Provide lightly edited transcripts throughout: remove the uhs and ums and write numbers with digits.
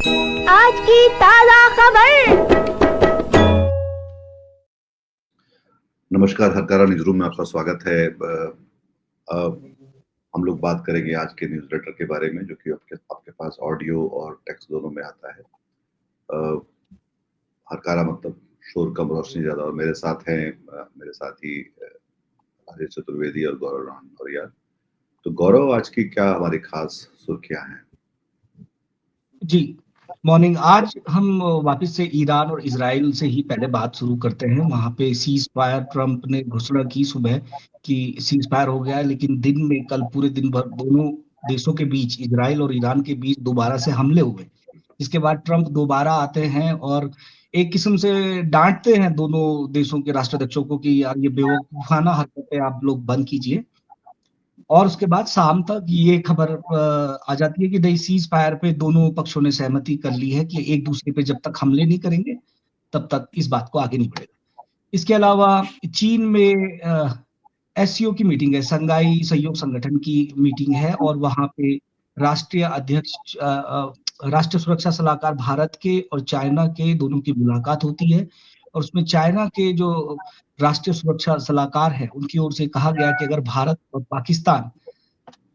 आज की ताजा खबर। नमस्कार, हरकारा न्यूज़ रूम में आपका स्वागत है। हम लोग बात करेंगे आज के न्यूज़लेटर के बारे में, जो कि आपके पास ऑडियो और टेक्स्ट दोनों में आता है। हरकारा मतलब शोर कम रोशनी ज़्यादा, और मेरे साथ हैं मेरे साथी राजेश चतुर्वेदी और गौरव राणौरिया। तो गौरव, आज की क्या हमारी खास सुर्खियां हैं? जी, मॉर्निंग। आज हम वापस से ईरान और इजराइल से ही पहले बात शुरू करते हैं। वहां पे सीज फायर ट्रंप ने घोषणा की सुबह कि सीज फायर हो गया है, लेकिन दिन में कल पूरे दिन भर दोनों देशों के बीच, इजराइल और ईरान के बीच दोबारा से हमले हुए। इसके बाद ट्रंप दोबारा आते हैं और एक किस्म से डांटते हैं दोनों देशों के राष्ट्राध्यक्षों को कि यार ये बेवकूफाना हरकतें आप लोग बंद कीजिए। और उसके बाद शाम तक ये खबर आ जाती है कि भाई सीज फायर पे दोनों पक्षों ने सहमति कर ली है कि एक दूसरे पे जब तक हमले नहीं करेंगे तब तक इस बात को आगे नहीं बढ़ेगा। इसके अलावा चीन में एससीओ की मीटिंग है, संघाई सहयोग संगठन की मीटिंग है, और वहां पे राष्ट्रीय अध्यक्ष राष्ट्रीय सुरक्षा सलाहकार भारत के और चाइना के दोनों की मुलाकात होती है। और उसमें चाइना के जो राष्ट्रीय सुरक्षा सलाहकार है उनकी ओर से कहा गया कि अगर भारत और पाकिस्तान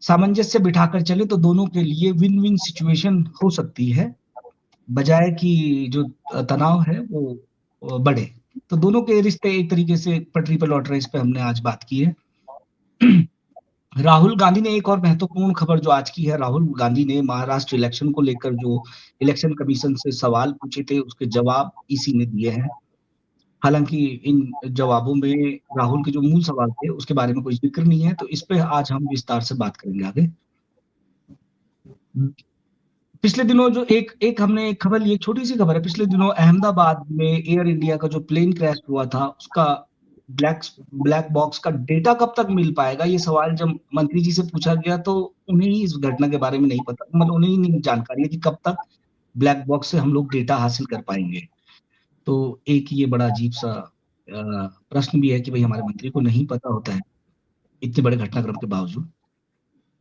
सामंजस्य बिठाकर चले तो दोनों के लिए विन विन सिचुएशन हो सकती है, बजाय कि जो तनाव है वो बढ़े। तो दोनों के रिश्ते एक तरीके से पटरी पर लौट रहे हैं। इस पे हमने आज बात की है। राहुल गांधी ने एक और महत्वपूर्ण खबर जो आज की है, राहुल गांधी ने महाराष्ट्र इलेक्शन को लेकर जो इलेक्शन कमीशन से सवाल पूछे थे उसके जवाब इसी ने दिए हैं। हालांकि इन जवाबों में राहुल के जो मूल सवाल थे उसके बारे में कोई जिक्र नहीं है, तो इस पे आज हम विस्तार से बात करेंगे आगे। पिछले दिनों जो एक हमने एक खबर ली, एक छोटी सी खबर है। पिछले दिनों अहमदाबाद में एयर इंडिया का जो प्लेन क्रैश हुआ था उसका ब्लैक बॉक्स का डेटा कब तक मिल पाएगा, ये सवाल जब मंत्री जी से पूछा गया तो उन्हें ही इस घटना के बारे में नहीं पता, मतलब उन्हें ही नहीं जानकारी है कि कब तक ब्लैक बॉक्स से हम लोग डेटा हासिल कर पाएंगे। तो एक ये बड़ा अजीब सा प्रश्न भी है कि भाई हमारे मंत्री को नहीं पता होता है इतने बड़े घटनाक्रम के बावजूद।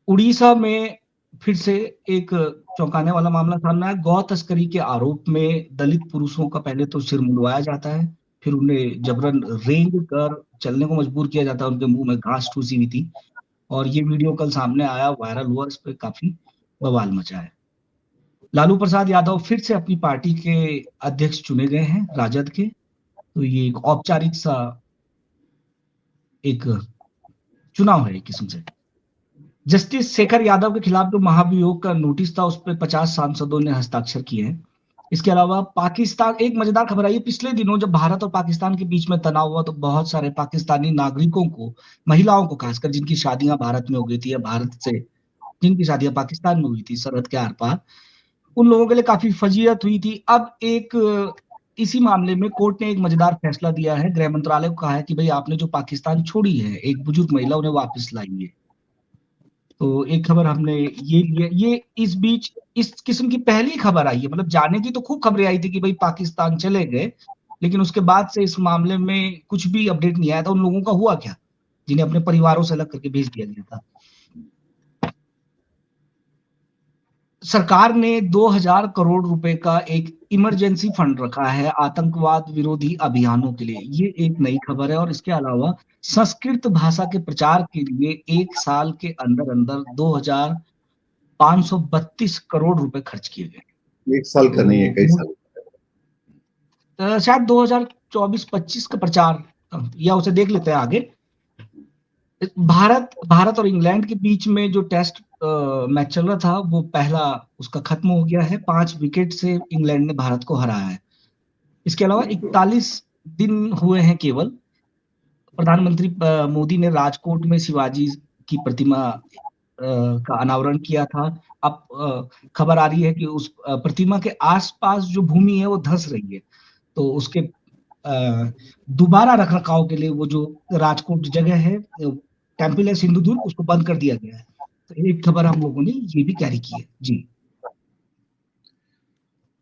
उड़ीसा में फिर से एक चौंकाने वाला मामला सामने आया। गौ तस्करी के आरोप में दलित पुरुषों का पहले तो सिर मुंडवाया जाता है, फिर उन्हें जबरन रेंग कर चलने को मजबूर किया जाता है, उनके मुंह में घास ठूसी हुई थी। और ये वीडियो कल सामने आया, वायरल हुआ, इस पे काफी बवाल मचा है। लालू प्रसाद यादव फिर से अपनी पार्टी के अध्यक्ष चुने गए हैं, राजद के। तो ये एक औपचारिक सा एक चुनाव है एक किस्म से। जस्टिस शेखर यादव के खिलाफ जो महाभियोग का नोटिस था उस पर 50 सांसदों ने हस्ताक्षर किए हैं। इसके अलावा पाकिस्तान, एक मजेदार खबर आई है। पिछले दिनों जब भारत और पाकिस्तान के बीच में तनाव हुआ तो बहुत सारे पाकिस्तानी नागरिकों को, महिलाओं को खासकर, जिनकी शादियां भारत में हो गई थी या भारत से जिनकी शादियां पाकिस्तान में हुई थी सरहद के आर पार, उन लोगों के लिए काफी फजीयत हुई थी। अब एक इसी मामले में कोर्ट ने एक मजेदार फैसला दिया है। गृह मंत्रालय को कहा है कि भाई आपने जो पाकिस्तान छोड़ी है एक बुजुर्ग महिला, उन्हें वापस लाइए। तो एक खबर हमने ये लिया। ये इस बीच इस किस्म की पहली खबर आई है, मतलब जाने की तो खूब खबरें आई थी कि भाई पाकिस्तान चले गए, लेकिन उसके बाद से इस मामले में कुछ भी अपडेट नहीं आया था। उन लोगों का हुआ क्या जिन्हें अपने परिवारों से अलग करके भेज दिया गया था। सरकार ने 2000 करोड़ रुपए का एक इमरजेंसी फंड रखा है आतंकवाद विरोधी अभियानों के लिए। ये एक नई खबर है। और इसके अलावा संस्कृत भाषा के प्रचार के लिए एक साल के अंदर अंदर 2532 करोड़ रुपए खर्च किए गए। एक साल का नहीं है, कई साल। शायद 2024-25 का प्रचार, या उसे देख लेते हैं आगे। भारत और इंग्लैंड के बीच में जो टेस्ट मैच चल रहा था वो पहला उसका खत्म हो गया है। 5 विकेट से इंग्लैंड ने भारत को हराया है। इसके अलावा 41 दिन हुए हैं केवल। प्रधानमंत्री मोदी ने राजकोट में शिवाजी की प्रतिमा का अनावरण किया था। अब खबर आ रही है कि उस प्रतिमा के आसपास जो भूमि है वो धंस रही है, तो उसके दोबारा रखरखाव के लिए वो जो राजकोट जगह है, टेम्पल है सिंधुदुर्ग, उसको बंद कर दिया गया है। तो एक खबर हम लोगों ने ये भी कैरी की है जी।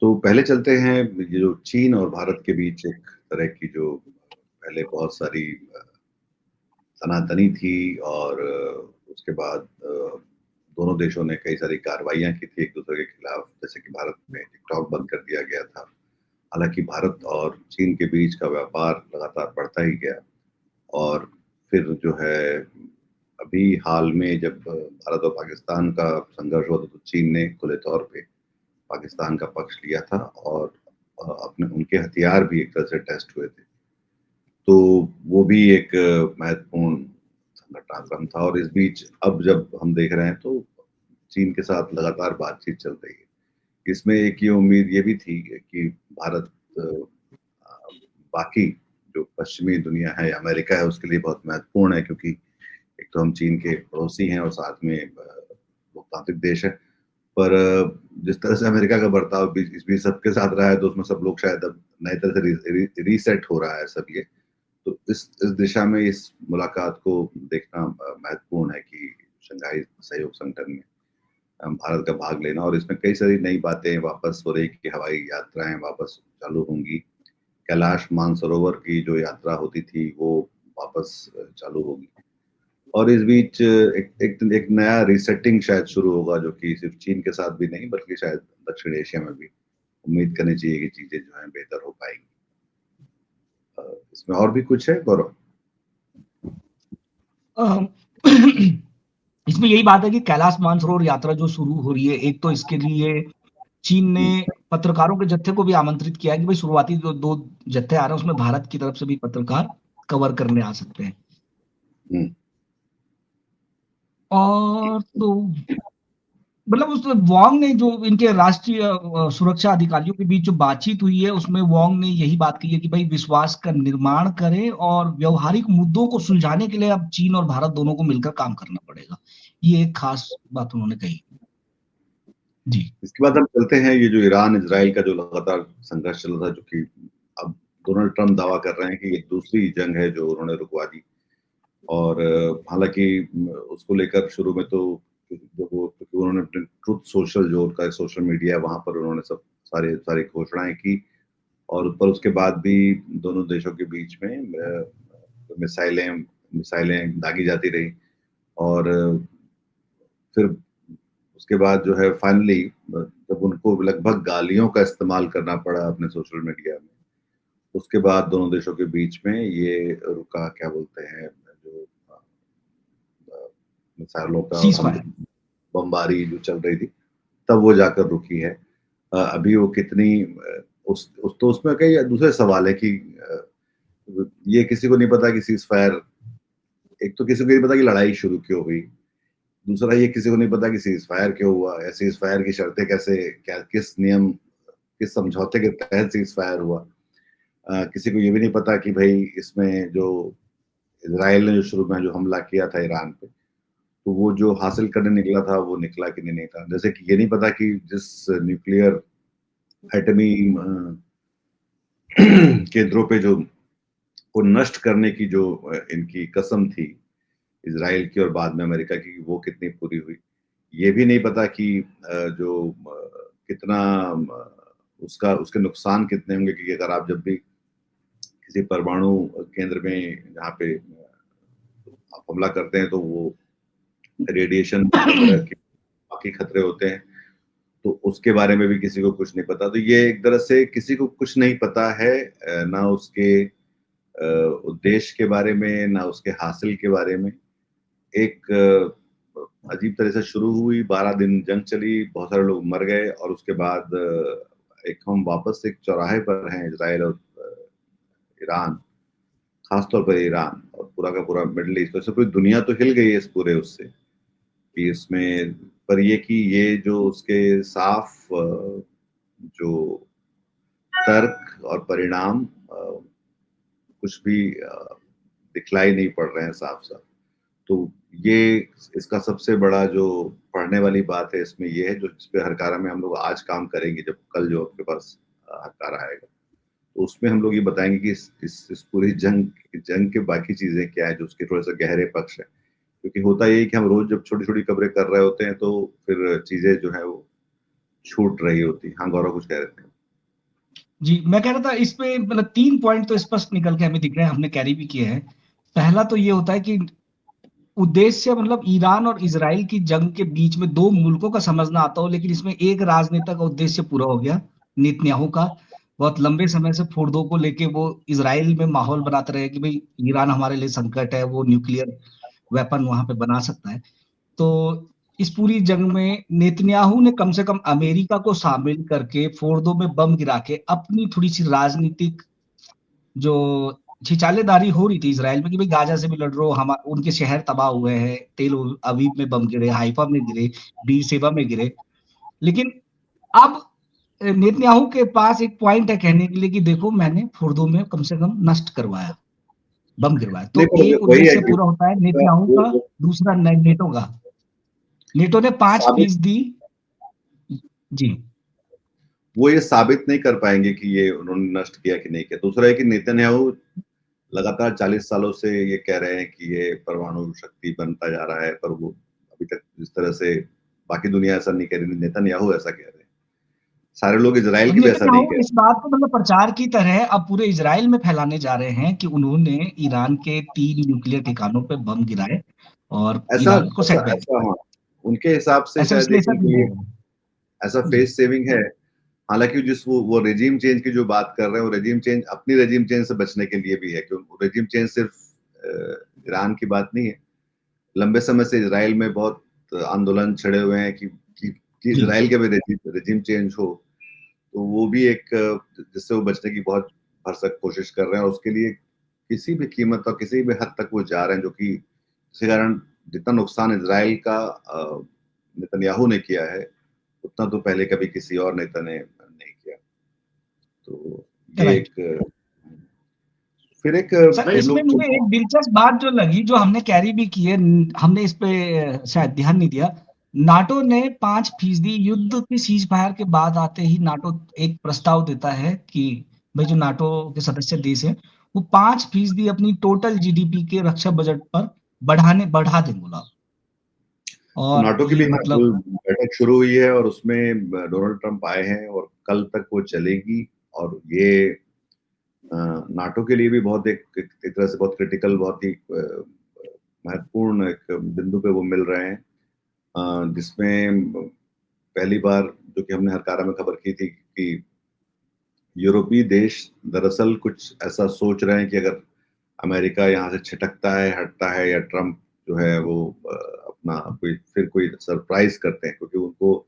तो पहले चलते हैं, ये जो चीन और भारत के बीच एक तरह की जो पहले बहुत सारी तनातनी थी, और उसके बाद दोनों देशों ने कई सारी कार्रवाइयां की थी एक दूसरे के खिलाफ, जैसे कि भारत में टिकटॉक बंद कर दिया गया था। हालांकि भारत और चीन के बीच का व्यापार लगातार बढ़ता ही गया, और फिर जो है अभी हाल में जब भारत और पाकिस्तान का संघर्ष हुआ तो चीन ने खुले तौर पे पाकिस्तान का पक्ष लिया था, और अपने उनके हथियार भी एक तरह से टेस्ट हुए थे। तो वो भी एक महत्वपूर्ण घटनाक्रम था। और इस बीच अब जब हम देख रहे हैं तो चीन के साथ लगातार बातचीत चल रही है। इसमें एक ये उम्मीद ये भी थी कि भारत बाकी जो पश्चिमी दुनिया है, अमेरिका है, उसके लिए बहुत महत्वपूर्ण है, क्योंकि एक तो हम चीन के पड़ोसी हैं और साथ में लोकतांत्रिक देश है। पर जिस तरह से अमेरिका का बर्ताव इस बीच सबके साथ रहा है, तो उसमें सब लोग शायद अब नई तरह से रीसेट हो रहा है सब ये। तो इस दिशा में इस मुलाकात को देखना महत्वपूर्ण है कि शंघाई सहयोग संगठन में भारत का भाग लेना, और इसमें कई सारी नई बातें वापस हो रही कि हवाई यात्राएं वापस चालू होंगी, कैलाश मानसरोवर की जो यात्रा होती थी वो वापस चालू होगी, और इस बीच एक नया रीसेटिंग शायद शुरू होगा, जो कि सिर्फ चीन के साथ भी नहीं बल्कि शायद दक्षिण एशिया में भी उम्मीद करनी चाहिए कि चीजें जो है बेहतर हो पाएंगी। इसमें और भी कुछ है गौरव? इसमें यही बात है कि कैलाश मानसरोवर यात्रा जो शुरू हो रही है, एक तो इसके लिए चीन ने पत्रकारों के जत्थे को भी आमंत्रित किया है कि भाई शुरुआती जो 2 जत्थे आ रहे हैं उसमें भारत की तरफ से भी पत्रकार कवर करने आ सकते हैं। और तो मतलब उस वांग ने जो इनके राष्ट्रीय सुरक्षा अधिकारियों के बीच जो बातचीत हुई है उसमें वांग ने यही बात कही है कि भाई विश्वास का निर्माण करें और व्यवहारिक मुद्दों को सुलझाने के लिए अब चीन और भारत दोनों को मिलकर काम करना पड़ेगा। ये एक खास बात उन्होंने कही। जी, इसके बाद हम चलते हैं ये जो ईरान इजराइल का जो लगातार संघर्ष चल रहा था, जो कि अब डोनाल्ड ट्रंप दावा कर रहे हैं कि ये दूसरी जंग है जो उन्होंने रुकवा दी। और हालांकि उसको लेकर शुरू में तो जब वो उन्होंने अपने ट्रुथ सोशल जो उनका सोशल मीडिया है वहां पर उन्होंने सब सारी घोषणाएं की, और पर उसके बाद भी दोनों देशों के बीच में मिसाइलें दागी जाती रही, और फिर उसके बाद जो है फाइनली जब उनको लगभग गालियों का इस्तेमाल करना पड़ा अपने सोशल मीडिया में, उसके बाद दोनों देशों के बीच में ये रुका, क्या बोलते हैं, जो मिसाइलों का और बमबारी जो चल रही थी तब वो जाकर रुकी है। अभी वो कितनी तो उसमें कई दूसरे सवाल है कि ये किसी को नहीं पता कि सीज फायर, एक तो किसी को नहीं पता कि लड़ाई शुरू क्यों हुई, दूसरा ये किसी को नहीं पता कि सीज फायर क्यों हुआ, या सीज फायर की शर्तें कैसे, क्या किस नियम किस समझौते के तहत सीज फायर हुआ। किसी को ये भी नहीं पता कि भाई इसमें जो इजराइल ने जो शुरू में जो हमला किया था ईरान पे, तो वो जो हासिल करने निकला था वो निकला कि नहीं निकला। जैसे कि ये नहीं पता कि जिस न्यूक्लियर एटमी केंद्रों पे जो को नष्ट करने की जो इनकी कसम थी इजराइल की और बाद में अमेरिका की, वो कितनी पूरी हुई। ये भी नहीं पता कि जो कितना उसके नुकसान कितने होंगे, कि अगर आप जब भी किसी परमाणु केंद्र में जहाँ पे आप हमला करते हैं तो वो रेडिएशन के बाकी खतरे होते हैं, तो उसके बारे में भी किसी को कुछ नहीं पता। तो ये एक तरह से किसी को कुछ नहीं पता है, ना उसके उद्देश्य के बारे में, ना उसके हासिल के बारे में। एक अजीब तरह से शुरू हुई, 12 दिन जंग चली, बहुत सारे लोग मर गए, और उसके बाद एक हम वापस एक चौराहे पर हैं, इजराइल और ईरान, खासतौर पर ईरान और पूरा का पूरा मिडिल ईस्ट, तो पूरी दुनिया तो हिल गई है इस पूरे उससे कि इसमें, पर ये कि ये जो उसके साफ जो तर्क और परिणाम कुछ भी दिखलाई नहीं पड़ रहे हैं साफ साफ। तो ये इसका सबसे बड़ा जो पढ़ने वाली बात है इसमें ये है, जो इस पे हरकारा में हम लोग आज काम करेंगे, जब कल जो आपके पास हरकारा आएगा तो उसमें हम लोग ये बताएंगे कि इस पूरी जंग के बाकी चीजें क्या है, जो उसके थोड़े से गहरे पक्ष है। क्योंकि होता यही कि हम रोज जब छोटी छोटी खबरें कर रहे होते हैं तो फिर चीजें जो है वो छूट रही होती। हाँ गौरव कुछ कह रहे थे? जी, मैं कह रहा था इस पे मतलब 3 पॉइंट तो स्पष्ट निकल के हमें दिख रहे हैं, हमने कैरी भी किए हैं। पहला तो ये होता है कि उद्देश्य मतलब ईरान और इजराइल की जंग के बीच में दो मुल्कों का समझना आता हो, लेकिन इसमें एक राजनेता का उद्देश्य पूरा हो गया, नेतन्याहू का। बहुत लंबे समय से फोर्डो को लेके वो इजराइल में माहौल बनाते रहे कि भाई ईरान हमारे लिए संकट है, वो न्यूक्लियर वेपन वहां पे बना सकता है। तो इस पूरी जंग में नेतन्याहू ने कम से कम अमेरिका को शामिल करके फोर्डो में बम गिरा के अपनी थोड़ी सी राजनीतिक जो छिछालेदारी हो रही थी इसराइल में कि भाई गाजा से भी लड़ रहे हो, हम उनके शहर तबाह हुए हैं, तेल अवीव में बम गिरे, हाइफा में गिरे, बीर सेबा में गिरे। लेकिन अब नेतन्याहू के पास एक पॉइंट है कहने के लिए कि देखो मैंने फोर्दो में कम से कम नष्ट करवाया, बम गिरवाया। नहीं तो पर एक वही है उद्देश्य कि पूरा होता है नेतन्याहू का, वो दूसरा नेटो का। नेटो ने 5% साबित दी। जी वो ये साबित नहीं कर पाएंगे कि ये उन्होंने नष्ट किया कि नहीं किया। दूसरा है कि नेतन्याहू लगातार 40 सालों से ये कह रहे हैं कि ये परमाणु शक्ति बनता जा रहा है, पर वो अभी तक जिस तरह से बाकी दुनिया ऐसा नहीं कह रही, नेतन्याहू ऐसा कह रहे हैं। सारे लोग इजराइल और की भी ऐसा नहीं नेतन्याहू कह इस बात को मतलब प्रचार की तरह अब पूरे इजराइल में फैलाने जा रहे हैं कि उन्होंने ईरान के 3 न्यूक्लियर ठिकानों पे बम गिराए और रहे। ऐसा ईरान को ऐसा सेटबैक ऐसा किया। हाँ, उनके हिसाब से ऐसा शायद एक विश्लेषण उनके भी लिए है। ऐसा जी फेस सेविंग है। हालांकि जिस वो रेजिम चेंज की जो बात कर रहे हैं, वो रेजिम चेंज अपनी रेजिम चेंज से बचने के लिए भी है, क्योंकि रेजिम चेंज सिर्फ ईरान की बात नहीं है। लंबे समय से इसराइल में बहुत आंदोलन छिड़े हुए हैं कि जी इसराइल के भी रेजिम चेंज हो। तो वो भी एक जिससे वो बचने की बहुत भरसक कोशिश कर रहे हैं, और उसके लिए किसी भी कीमत और किसी भी हद तक वो जा रहे हैं, जो कि जिसके कारण जितना नुकसान इसराइल का नेतन्याहू ने किया है, उतना तो पहले कभी किसी और नेता ने नहीं किया। तो ये राइट। एक फिर एक सर हम इसमें लोग मुझे एक दिलचस्प बात जो लगी, जो हमने कैरी भी की है, हमने इस पे शायद ध्यान नहीं दिया। नाटो ने 5% युद्ध के सीज फायर के बाद आते ही नाटो एक प्रस्ताव देता है कि भाई जो नाटो के सदस्य देश हैं वो 5% अपनी टोटल जीडीपी के रक्षा बजट पर बढ़ा दें बोला। और नाटो की भी ये हाँ, मतलब कल बैठक शुरू हुई है और उसमें डोनाल्ड ट्रंप आए हैं और कल तक वो चलेगी। और ये नाटो के लिए भी बहुत एक तरह से बहुत क्रिटिकल, बहुत ही महत्वपूर्ण एक बिंदु पे वो मिल रहे हैं, जिसमें पहली बार जो कि हमने हरकारा में खबर की थी कि यूरोपीय देश दरअसल कुछ ऐसा सोच रहे हैं कि अगर अमेरिका यहाँ से छिटकता है, हटता है, या ट्रंप जो है वो अपना कोई सरप्राइज करते हैं, क्योंकि उनको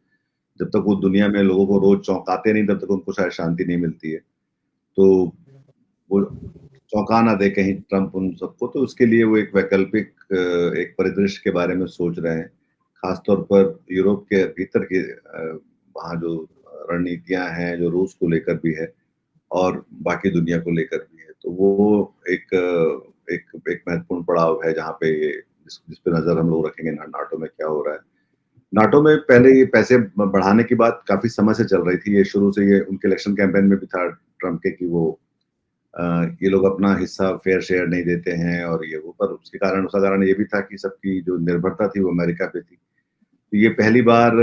जब तक वो दुनिया में लोगों को रोज चौंकाते नहीं, तब तक उनको शायद शांति नहीं मिलती है। तो वो चौंका ना दे कहीं ट्रंप उन सबको, तो उसके लिए वो एक वैकल्पिक एक परिदृश्य के बारे में सोच रहे हैं। खासतौर पर यूरोप के भीतर के वहाँ जो रणनीतियां हैं, जो रूस को लेकर भी है और बाकी दुनिया को लेकर भी है, तो वो एक एक महत्वपूर्ण पड़ाव है जहाँ पे जिस पे नजर हम लोग रखेंगे नाटो में क्या हो रहा है। नाटो में पहले ये पैसे बढ़ाने की बात काफी समय से चल रही थी, ये शुरू से ये उनके इलेक्शन कैंपेन में भी था ट्रम्प के कि वो ये लोग अपना हिस्सा फेयर शेयर नहीं देते हैं और ये वो, पर उसका कारण ये भी था कि सबकी जो निर्भरता थी वो अमेरिका पे थी। तो ये पहली बार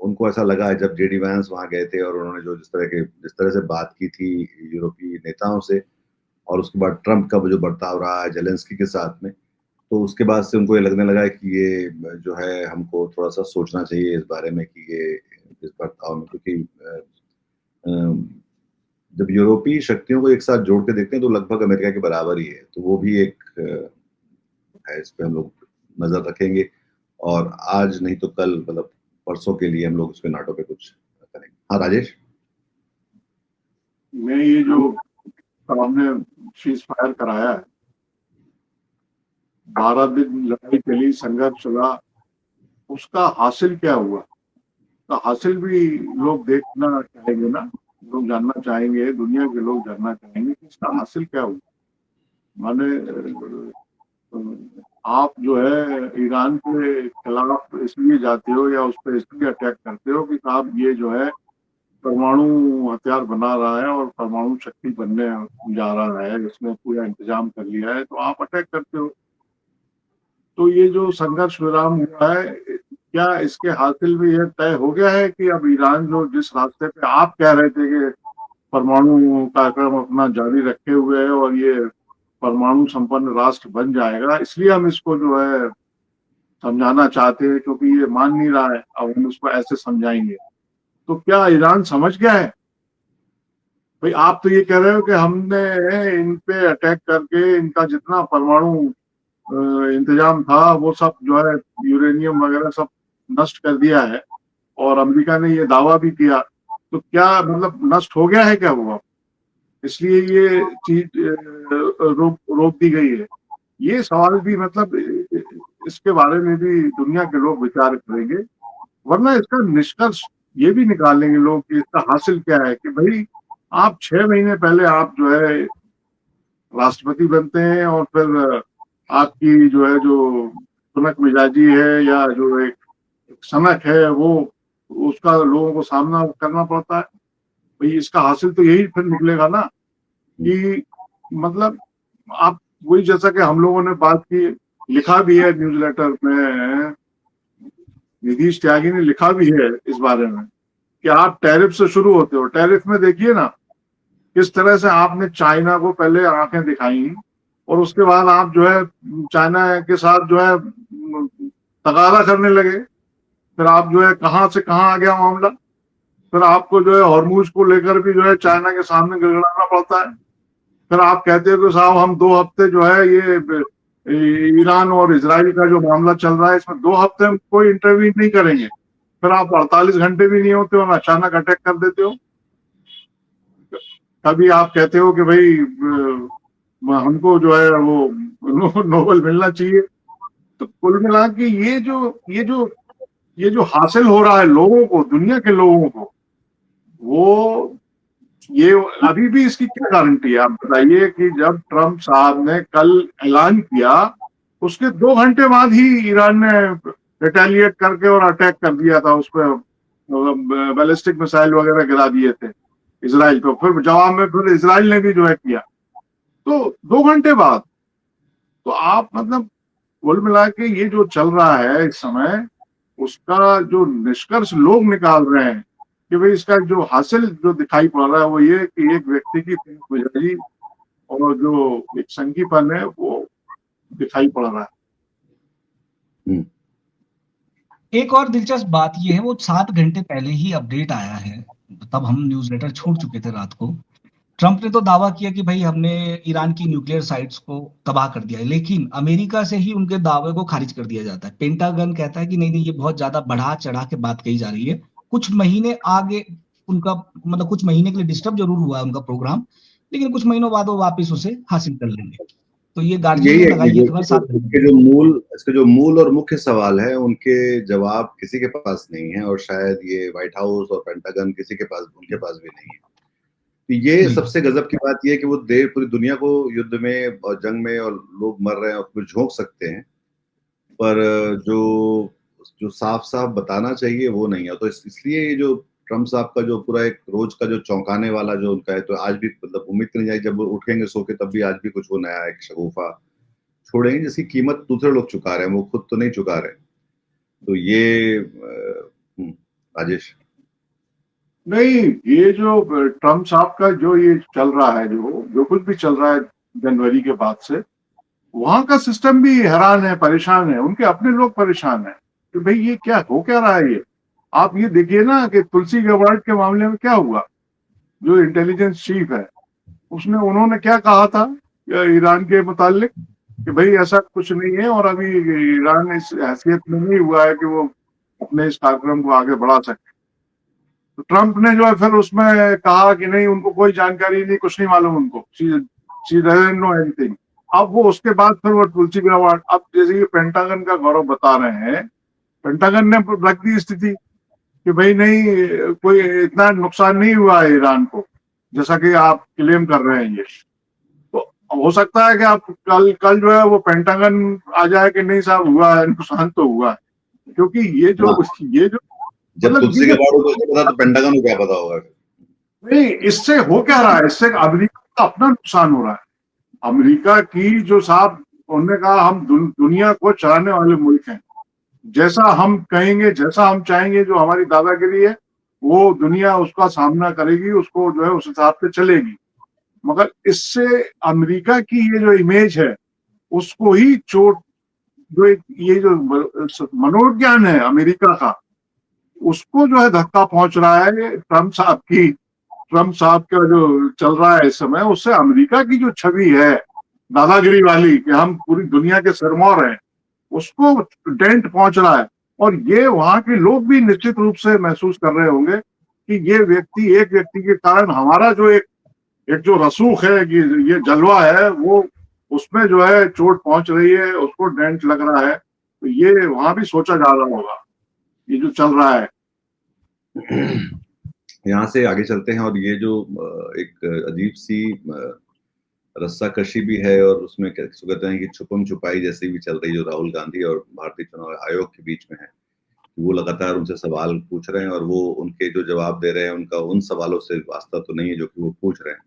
उनको ऐसा लगा है जब जेडी वैंस वहां गए थे और उन्होंने जिस तरह से बात की थी यूरोपीय नेताओं से, और उसके बाद ट्रंप का जो बर्ताव रहा है जेलेंस्की के साथ में, तो उसके बाद से उनको ये लगने लगा है कि ये जो है हमको थोड़ा सा सोचना चाहिए इस बारे में कि ये इस बर्ताव में, क्योंकि जब यूरोपीय शक्तियों को एक साथ जोड़ के देखते हैं तो लगभग अमेरिका के बराबर ही है। तो वो भी एक है, इस पे हम लोग नजर रखेंगे और आज नहीं तो कल, मतलब परसों के लिए हम लोग उसके नाटो पे कुछ करेंगे। हाँ राजेश। मैं ये जो हमने सीज फायर कराया है, 12 दिन लड़ाई चली, संघर्ष चला, उसका हासिल क्या हुआ? तो हासिल भी लोग देखना चाहेंगे ना, लोग जानना चाहेंगे, दुनिया के लोग जानना चाहेंगे कि इसका हासिल क्या हुआ। माने आप जो है ईरान के खिलाफ इसलिए जाते हो या उस पर इसलिए अटैक करते हो कि साहब ये जो है परमाणु हथियार बना रहा है और परमाणु शक्ति बनने जा रहा है, इसने पूरा इंतजाम कर लिया है, तो आप अटैक करते हो। तो ये जो संघर्ष विराम हुआ है, क्या इसके हासिल में यह तय हो गया है कि अब ईरान जो जिस रास्ते पे आप कह रहे थे कि परमाणु कार्यक्रम अपना जारी रखे हुए है और ये परमाणु संपन्न राष्ट्र बन जाएगा, इसलिए हम इसको जो है समझाना चाहते हैं, क्योंकि ये मान नहीं रहा है। अब हम उसको ऐसे समझाएंगे तो क्या ईरान समझ गया है? भाई आप तो ये कह रहे हो कि हमने इन पे अटैक करके इनका जितना परमाणु इंतजाम था वो सब जो है यूरेनियम वगैरह सब नष्ट कर दिया है, और अमेरिका ने ये दावा भी किया। तो क्या मतलब नष्ट हो गया है क्या हुआ, इसलिए ये चीज रोक दी गई है? ये सवाल भी मतलब इसके बारे में भी दुनिया के लोग विचार करेंगे, वरना इसका निष्कर्ष ये भी निकालेंगे लोग कि इसका हासिल क्या है कि भाई आप 6 महीने पहले आप जो है राष्ट्रपति बनते हैं, और फिर आपकी जो है जो सुनक मिजाजी है या जो एक सनक है वो उसका लोगों को सामना करना पड़ता है। भाई इसका हासिल तो यही फिर निकलेगा ना कि मतलब आप वही, जैसा कि हम लोगों ने बात की, लिखा भी है न्यूज़लेटर में, नीतीश त्यागी ने लिखा भी है इस बारे में कि आप टैरिफ से शुरू होते हो। टैरिफ में देखिए ना किस तरह से आपने चाइना को पहले आंखें दिखाई, और उसके बाद आप जो है चाइना के साथ जो है तगादा करने लगे। फिर आप जो है कहां से कहां आ गया मामला, फिर आपको जो है हॉर्मूज को लेकर भी जो है चाइना के सामने गिड़गिड़ाना पड़ता है। फिर आप कहते हो कि साहब हम 2 हफ्ते जो है ये ईरान और इजराइल का जो मामला चल रहा है इसमें 2 हफ्ते हम कोई इंटरव्यू नहीं करेंगे। फिर आप 48 घंटे भी नहीं होते और अचानक अटैक कर देते हो। कभी आप कहते हो कि भाई हमको जो है वो नोबेल मिलना चाहिए। तो कुल मिला के ये जो हासिल हो रहा है लोगों को, दुनिया के लोगों को, वो ये अभी भी इसकी क्या गारंटी है? आप बताइए कि जब ट्रम्प साहब ने कल ऐलान किया उसके 2 घंटे बाद ही ईरान ने रिटेलिएट करके और अटैक कर दिया था, उस पर बैलिस्टिक मिसाइल वगैरह गिरा दिए थे इजराइल को। फिर जवाब में फिर इजराइल ने भी जो है किया, तो 2 घंटे बाद। तो आप मतलब कुल मिला के ये जो चल रहा है इस समय, उसका जो निष्कर्ष लोग निकाल रहे हैं कि भाई इसका जो हासिल जो दिखाई पड़ रहा है वो ये कि एक व्यक्ति की मिजाजी और जो एक संकीपन है वो दिखाई पड़ रहा है। एक और दिलचस्प बात यह है, वो 7 घंटे पहले ही अपडेट आया है, तब हम न्यूज़लेटर छोड़ चुके थे रात को। ट्रंप ने तो दावा किया कि भाई हमने ईरान की न्यूक्लियर साइट्स को तबाह कर दिया है, लेकिन अमेरिका से ही उनके दावे को खारिज कर दिया जाता है। पेंटागन कहता है कि नहीं नहीं, ये बहुत ज्यादा बढ़ा चढ़ा के बात कही जा रही है। कुछ महीने आगे उनका मतलब कुछ महीने के लिए डिस्टर्ब जरूर हुआ है उनका प्रोग्राम, लेकिन कुछ महीनों बाद वो वापस उसे हासिल कर लेंगे। तो ये गार्जियन यही ने है लगाई कि है खबर 7 घंटे। इसके जो मूल और मुख्य सवाल है उनके जवाब किसी के पास नहीं है, और शायद ये व्हाइट हाउस और पेंटागन किसी के पास उनके पास भी नहीं है। तो ये सबसे गजब की बात ये है कि वो पूरी दुनिया को युद्ध में और जंग में और लोग मर रहे हैं और कुछ झोंक सकते हैं, पर जो साफ साफ बताना चाहिए वो नहीं है। तो इसलिए ये जो ट्रम्प साहब का जो पूरा एक रोज का जो चौंकाने वाला जो उनका है, तो आज भी मतलब उम्मीद नहीं जाए जब वो उठेंगे सो के तब भी आज भी कुछ वो नया एक शगुफा छोड़ेंगे जिसकी कीमत दूसरे लोग चुका रहे हैं, वो खुद तो नहीं चुका रहे। तो ये राजेश नहीं, ये जो ट्रम्प साहब का जो ये चल रहा है, जो कुछ भी चल रहा है जनवरी के बाद से, वहां का सिस्टम भी हैरान है, परेशान है, उनके अपने लोग परेशान है कि भाई ये क्या हो क्या रहा है। ये आप ये देखिए ना कि तुलसी गबार्ड के मामले में क्या हुआ। जो इंटेलिजेंस चीफ है उन्होंने क्या कहा था ईरान के मुतालिक कि भाई ऐसा कुछ नहीं है, और अभी ईरान इस हैसियत में नहीं हुआ है कि वो अपने इस कार्यक्रम को आगे बढ़ा सके। तो ट्रंप ने जो है फिर उसमें कहा कि नहीं, उनको कोई जानकारी नहीं, कुछ नहीं मालूम उनको, शी डजंट नो एनीथिंग। अब वो उसके बाद फिर वो तुलसी गबार्ड, अब जैसे ये पेंटागन का गौरव बता रहे हैं, पेंटागन ने रख दी स्थिति कि भाई नहीं, कोई इतना नुकसान नहीं हुआ है ईरान को जैसा कि आप क्लेम कर रहे हैं। ये तो हो सकता है कि आप कल जो है वो पेंटागन आ जाए कि नहीं साहब हुआ है, नुकसान तो हुआ है, क्योंकि ये जो जब मतलब तुलसी के बारे में पता तो पेंटागन को क्या पता होगा। नहीं, इससे हो क्या रहा है, इससे अमेरिका का अपना नुकसान हो रहा है। अमेरिका की जो साहब उन्होंने कहा हम दुनिया को चलाने वाले मुल्क हैं, जैसा हम कहेंगे, जैसा हम चाहेंगे, जो हमारी दादागिरी है वो दुनिया उसका सामना करेगी, उसको जो है उस हिसाब से चलेगी। मगर इससे अमेरिका की ये जो इमेज है उसको ही चोट, जो ये जो मनोविज्ञान है अमेरिका का, उसको जो है धक्का पहुंच रहा है। ट्रम्प साहब का जो चल रहा है इस समय, उससे अमेरिका की जो छवि है दादागिरी वाली कि हम पूरी दुनिया के सिरमौर हैं, उसको डेंट पहुंच रहा है। और ये वहां के लोग भी निश्चित रूप से महसूस कर रहे होंगे कि एक व्यक्ति के कारण हमारा जो एक जो रसूख है कि ये जलवा है, वो उसमें जो है चोट पहुंच रही है, उसको डेंट लग रहा है। तो ये वहां भी सोचा जा रहा होगा ये जो चल रहा है। यहाँ से आगे चलते हैं, और ये जो एक अजीब सी रस्साकशी भी है, और उसमें कहते हैं कि छुपम छुपाई जैसी भी चल रही, जो राहुल गांधी और भारतीय चुनाव आयोग के बीच में है। वो लगातार उनसे सवाल पूछ रहे हैं, और वो उनके जो जवाब दे रहे हैं उनका उन सवालों से वास्ता तो नहीं है जो कि वो पूछ रहे हैं।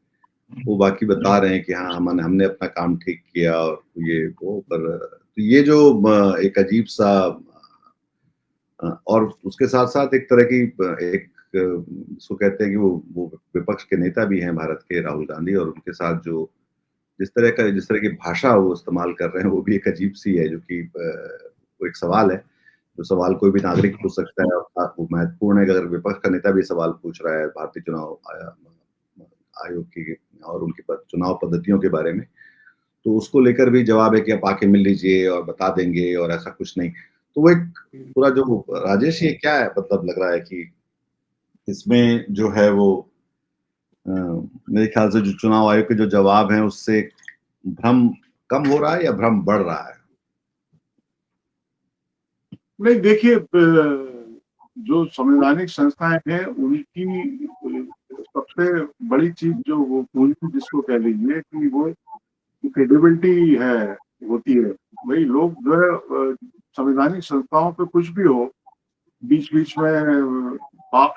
वो बाकी बता रहे हैं कि हाँ हमने अपना काम ठीक किया, और ये वो, पर तो ये जो एक अजीब सा, और उसके साथ साथ एक तरह की एक इसको कहते हैं कि वो विपक्ष के नेता भी हैं भारत के, राहुल गांधी, और उनके साथ जो जिस तरह की भाषा वो इस्तेमाल कर रहे हैं, वो भी एक अजीब सी है, जो कि वो एक सवाल है, जो सवाल कोई भी नागरिक पूछ सकता है, और वो महत्वपूर्ण है कि अगर विपक्ष का नेता भी सवाल पूछ रहा है भारतीय चुनाव आयोग की और उनकी चुनाव पद्धतियों के बारे में, तो उसको लेकर भी जवाब है कि आप आके मिल लीजिए और बता देंगे, और ऐसा कुछ नहीं। तो वो एक पूरा जो राजेश, ये क्या है, मतलब लग रहा है कि इसमें जो है वो मेरे ख्याल से जो चुनाव आयोग के जो जवाब हैं उससे भ्रम कम हो रहा है या भ्रम बढ़ रहा है? नहीं, देखिए, जो संवैधानिक संस्थाएं हैं उनकी सबसे बड़ी चीज जो वो पूंजी जिसको कह लीजिए कि वो क्रेडिबिलिटी है, होती है। भाई लोग जो है संवैधानिक संस्थाओं पे कुछ भी हो, बीच बीच में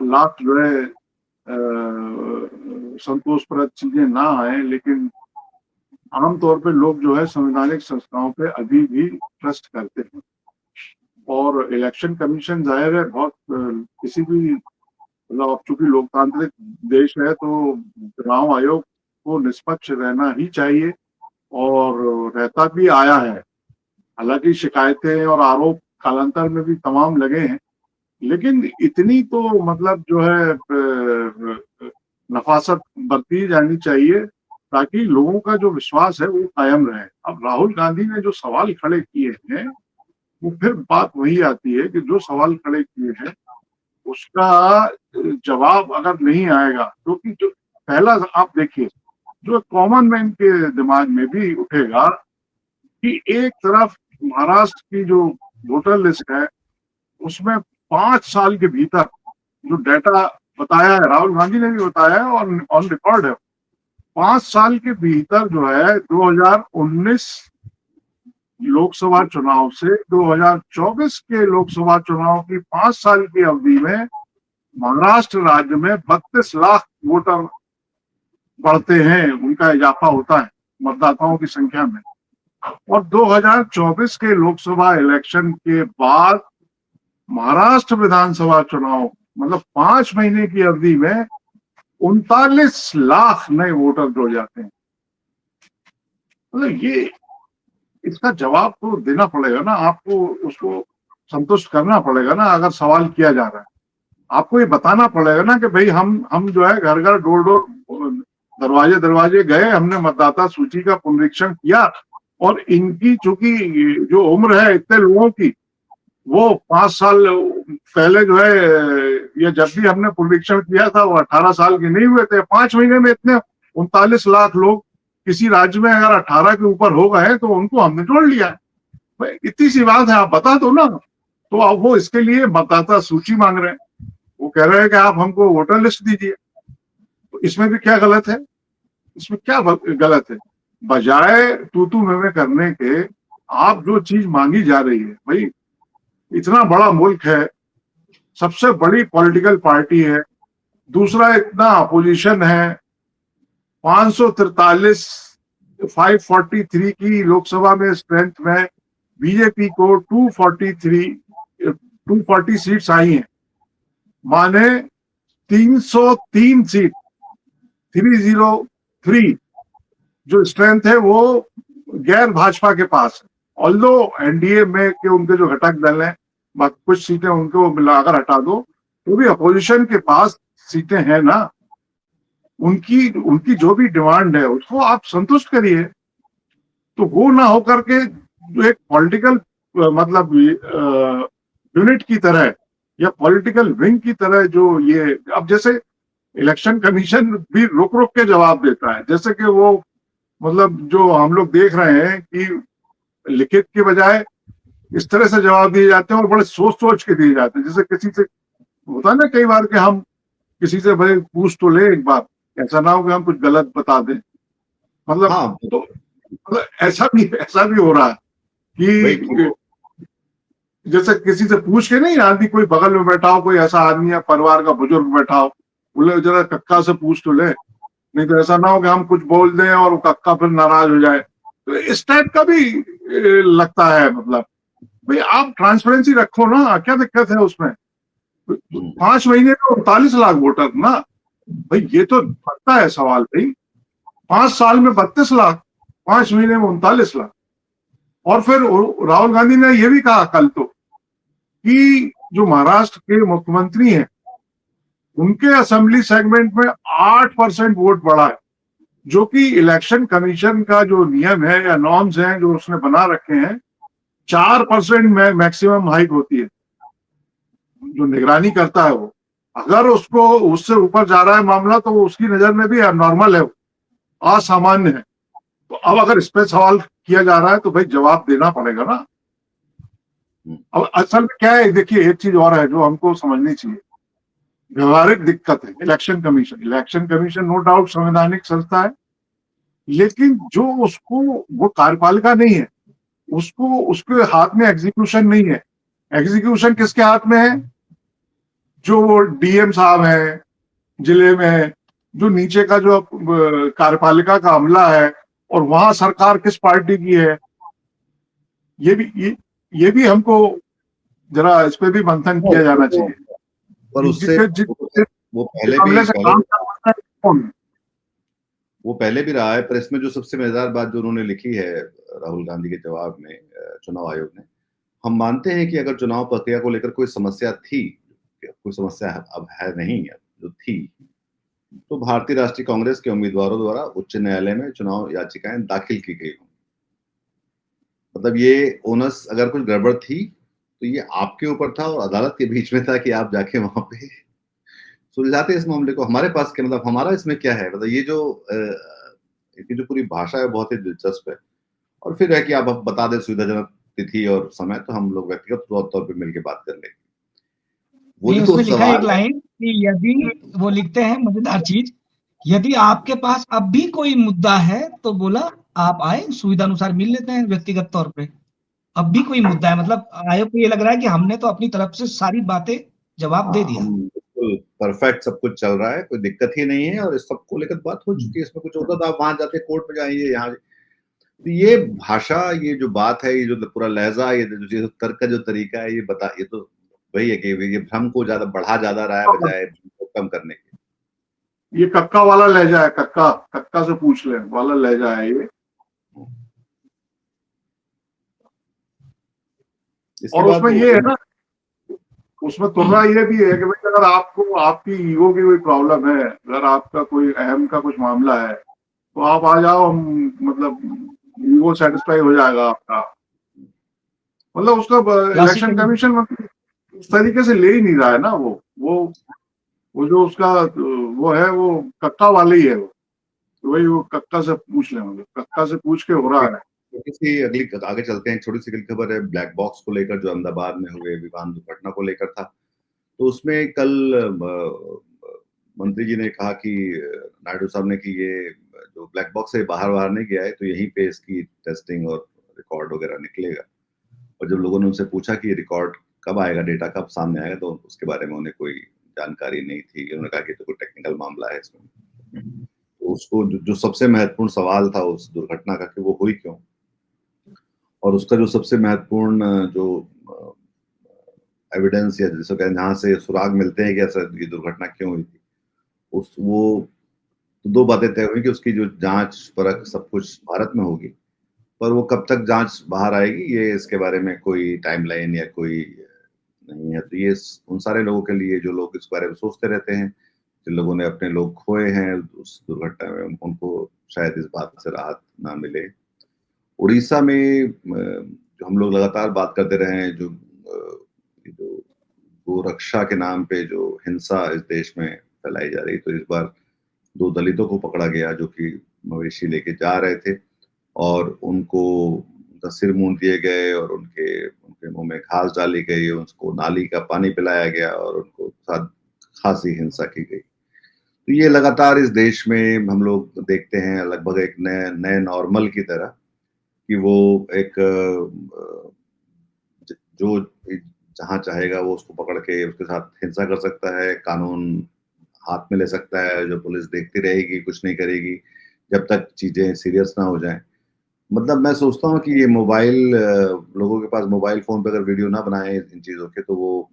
लाख जो है संतोषप्रद चीजें ना आए, लेकिन आमतौर पे लोग जो है संवैधानिक संस्थाओं पे अभी भी ट्रस्ट करते हैं। और इलेक्शन कमीशन जाहिर है बहुत किसी भी, मतलब अब चूंकि लोकतांत्रिक देश है तो चुनाव आयोग को निष्पक्ष रहना ही चाहिए, और रहता भी आया है। हालांकि शिकायतें और आरोप कालांतर में भी तमाम लगे हैं, लेकिन इतनी तो मतलब जो है नफासत बरती जानी चाहिए ताकि लोगों का जो विश्वास है वो कायम रहे। अब राहुल गांधी ने जो सवाल खड़े किए हैं, वो फिर बात वही आती है कि जो सवाल खड़े किए हैं उसका जवाब अगर नहीं आएगा, क्योंकि जो पहला आप देखिए, जो कॉमन मैन के दिमाग में भी उठेगा कि एक तरफ महाराष्ट्र की जो वोटर लिस्ट है उसमें 5 साल के भीतर जो डाटा बताया है, राहुल गांधी ने भी बताया है और ऑन रिकॉर्ड है, 5 साल के भीतर जो है 2019 लोकसभा चुनाव से 2024 के लोकसभा चुनाव की 5 साल की अवधि में महाराष्ट्र राज्य में 32 लाख वोटर बढ़ते हैं, उनका इजाफा होता है मतदाताओं की संख्या में। और 2024 के लोकसभा इलेक्शन के बाद महाराष्ट्र विधानसभा चुनाव, मतलब 5 महीने की अवधि में 39 लाख नए वोटर जुड़ जाते हैं। मतलब ये, इसका जवाब तो देना पड़ेगा ना आपको, उसको संतुष्ट करना पड़ेगा ना। अगर सवाल किया जा रहा है, आपको ये बताना पड़ेगा ना कि भाई हम जो है घर घर डोर डोर दरवाजे दरवाजे गए, हमने मतदाता सूची का पुनरीक्षण किया, और इनकी चूंकि जो उम्र है इतने लोगों की, वो 5 साल पहले जो है, ये जब भी हमने पुनरीक्षण किया था वो 18 साल के नहीं हुए थे। 5 महीने में इतने 39 लाख लोग किसी राज्य में अगर 18 के ऊपर हो गए तो उनको हमने जोड़ लिया है। इतनी सी बात है, आप बता दो ना। तो अब वो इसके लिए मतदाता सूची मांग रहे हैं, वो कह रहे हैं कि आप हमको वोटर लिस्ट दीजिए। तो इसमें भी क्या गलत है? इसमें क्या गलत है? बजाय तू मैं करने के, आप जो चीज मांगी जा रही है, भाई इतना बड़ा मुल्क है, सबसे बड़ी पॉलिटिकल पार्टी है, दूसरा इतना अपोजिशन है, 543 543 की लोकसभा में स्ट्रेंथ में बीजेपी को 240 सीट्स आई हैं, माने 303 सीट, 303 जो स्ट्रेंथ है वो गैर भाजपा के पास है। ऑल्दो एनडीए में के उनके जो घटक दल हैं, कुछ सीटें उनको मिलाकर हटा दो तो भी अपोजिशन के पास सीटें हैं ना, उनकी उनकी जो भी डिमांड है उसको आप संतुष्ट करिए। तो वो ना होकर के जो एक पॉलिटिकल मतलब यूनिट की तरह या पॉलिटिकल विंग की तरह जो ये, अब जैसे इलेक्शन कमीशन भी रुक रुक के जवाब देता है, जैसे कि वो मतलब जो हम लोग देख रहे हैं कि लिखित के बजाय इस तरह से जवाब दिए जाते हैं और बड़े सोच सोच के दिए जाते हैं। जैसे किसी से होता है ना कई बार कि हम किसी से भाई पूछ तो ले एक बार, ऐसा ना हो कि हम कुछ गलत बता दें। मतलब हाँ तो मतलब ऐसा भी हो रहा है वही कि जैसे किसी से पूछ के नहीं, आदमी कोई बगल में बैठा हो, कोई ऐसा आदमी या परिवार का बुजुर्ग बैठा हो, बोले जरा कक्का से पूछ तो ले, नहीं तो ऐसा ना हो कि हम कुछ बोल दें और कक्का फिर नाराज हो जाए। तो इस टाइप का भी लगता है। मतलब भाई आप ट्रांसपेरेंसी रखो ना, क्या दिक्कत है उसमें? 5 महीने में 39 लाख वोटर ना, भाई ये तो बनता है सवाल भाई। 5 साल में 32 लाख, 5 महीने में 39 लाख। और फिर राहुल गांधी ने यह भी कहा कल तो कि जो महाराष्ट्र के मुख्यमंत्री हैं उनके असेंबली सेगमेंट में 8% वोट बढ़ा है, जो कि इलेक्शन कमीशन का जो नियम है या नॉर्म्स हैं जो उसने बना रखे हैं, 4% में मैक्सिमम हाइट होती है जो निगरानी करता है वो। अगर उसको उससे ऊपर जा रहा है मामला तो वो उसकी नजर में भी नॉर्मल है, असामान्य है। तो अब अगर इस पे सवाल किया जा रहा है तो भाई जवाब देना पड़ेगा ना। अब असल में क्या है, देखिए एक चीज और है जो हमको समझनी चाहिए, व्यवहारिक दिक्कत है। इलेक्शन कमीशन नो डाउट संवैधानिक संस्था है, लेकिन जो उसको, वो कार्यपालिका नहीं है, उसको उसके हाथ में एग्जीक्यूशन नहीं है। एग्जीक्यूशन किसके हाथ में है? जो डीएम साहब हैं जिले में, जो नीचे का जो कार्यपालिका का अमला है, और वहां सरकार किस पार्टी की है, ये भी ये भी हमको जरा इस पे भी मंथन किया जाना चाहिए। पर उससे वो पहले मामले से काम करवाना है कौन? वो पहले भी रहा है। पर इसमें जो सबसे मजेदार बात जो उन्होंने लिखी है राहुल गांधी के जवाब में चुनाव आयोग ने, हम मानते हैं कि अगर चुनाव प्रक्रिया को लेकर कोई समस्या थी, कोई समस्या अब है नहीं है, जो थी, तो भारतीय राष्ट्रीय कांग्रेस के उम्मीदवारों द्वारा उच्च न्यायालय में चुनाव याचिकाएं दाखिल की गई हों। मतलब ये ओनस, अगर कुछ गड़बड़ थी तो ये आपके ऊपर था और अदालत के बीच में था कि आप जाके वहां पे सुलझाते इस मामले को। हमारे पास क्या, मतलब हमारा इसमें क्या है? मतलब ये जो इसकी जो पूरी भाषा है बहुत ही दिलचस्प है। और फिर है कि आप बता दें सुविधाजनक तिथि और समय, तो हम लोग व्यक्तिगत तौर पर मिलकर बात कर लेंगे। वो नहीं, जो उसमें लिखा है एक सवाल, लाइन कि यदि, वो लिखते हैं मजेदार चीज, यदि आपके पास अब भी कोई मुद्दा है तो बोला आप आए, सुविधा अनुसार मिल लेते हैं व्यक्तिगत तौर पे। अब भी कोई मुद्दा है, मतलब आयोग को ये लग रहा है कि हमने तो अपनी तरफ से सारी बातें जवाब दे दिया। हम बिल्कुल परफेक्ट, सब कुछ चल रहा है, कोई दिक्कत ही नहीं है और इस सबको लेकर बात हो चुकी है। इसमें कुछ होता तो आप वहां जाते, कोर्ट में जाइए, यहाँ। तो ये भाषा, ये जो बात है, ये जो पूरा लहजा, ये जो तर्क का जो तरीका है, ये बता, ये तो वही है कि ये भ्रम को ज्यादा रहा है बजाय कम करने के। ये कक्का वाला लहजा है, कक्का कक्का से पूछ ले वाला लहजा है ये। इसके और बाद उसमें ये है ना, उसमें तुलना ये भी है कि भाई अगर आपको आपकी ईगो की कोई प्रॉब्लम है, अगर आपका कोई अहम का कुछ मामला है तो आप आ जाओ, हम मतलब ईगो सेटिस्फाई हो जाएगा आपका। मतलब उसका इलेक्शन क्लासिकली कमीशन मतलब उस तरीके से ले ही नहीं रहा है ना। वो जो उसका वो है, वो कक्का वाले ही है वो। तो वही वो कक्का से पूछ लें, मतलब कक्का से पूछ के हो रहा है। छोटी सी अगली आगे चलते हैं। छोटी सी अगली खबर है ब्लैक बॉक्स को लेकर, जो अहमदाबाद में हुए विमान दुर्घटना को लेकर था। तो उसमें कल मंत्री जी ने कहा कि नायडू साहब ने कि ये जो ब्लैक बॉक्स है बाहर नहीं गया है, तो यहीं पे इसकी टेस्टिंग और रिकॉर्ड वगैरह निकलेगा। और जब लोगों ने उनसे पूछा कि रिकॉर्ड कब आएगा, डेटा कब सामने आएगा, तो उसके बारे में उन्हें कोई जानकारी नहीं थी। उन्होंने कहा कि तो कोई टेक्निकल मामला है इसमें। तो उसको जो सबसे महत्वपूर्ण सवाल था उस दुर्घटना का, कि वो हुई क्यों, और उसका जो सबसे महत्वपूर्ण जो एविडेंस या जिसको कहें, जहाँ से सुराग मिलते हैं कि ऐसा ये दुर्घटना क्यों हुई थी, उस वो तो दो बातें तय हुई कि उसकी जो जांच परख सब कुछ भारत में होगी, पर वो कब तक जांच बाहर आएगी ये इसके बारे में कोई टाइमलाइन या कोई नहीं है। तो ये उन सारे लोगों के लिए जो लोग इस बारे में सोचते रहते हैं, जिन लोगों ने अपने लोग खोए हैं उस दुर्घटना में, उनको शायद इस बात से राहत ना मिले। उड़ीसा में जो हम लोग लगातार बात करते रहे हैं, जो गोरक्षा के नाम पे जो हिंसा इस देश में फैलाई जा रही, तो इस बार 2 दलितों को पकड़ा गया जो कि मवेशी लेके जा रहे थे और उनका सिर मूंद दिए गए और उनके उनके मुंह में घास डाली गई, उसको नाली का पानी पिलाया गया और उनको साथ खासी हिंसा की गई। तो ये लगातार इस देश में हम लोग देखते हैं लगभग एक नए नए नॉर्मल की तरह कि वो एक जो जहाँ चाहेगा वो उसको पकड़ के उसके साथ हिंसा कर सकता है, कानून हाथ में ले सकता है, जो पुलिस देखती रहेगी, कुछ नहीं करेगी, जब तक चीजें सीरियस ना हो जाएं। मतलब मैं सोचता हूँ कि ये मोबाइल लोगों के पास मोबाइल फ़ोन पे अगर वीडियो ना बनाएँ इन चीज़ों के तो वो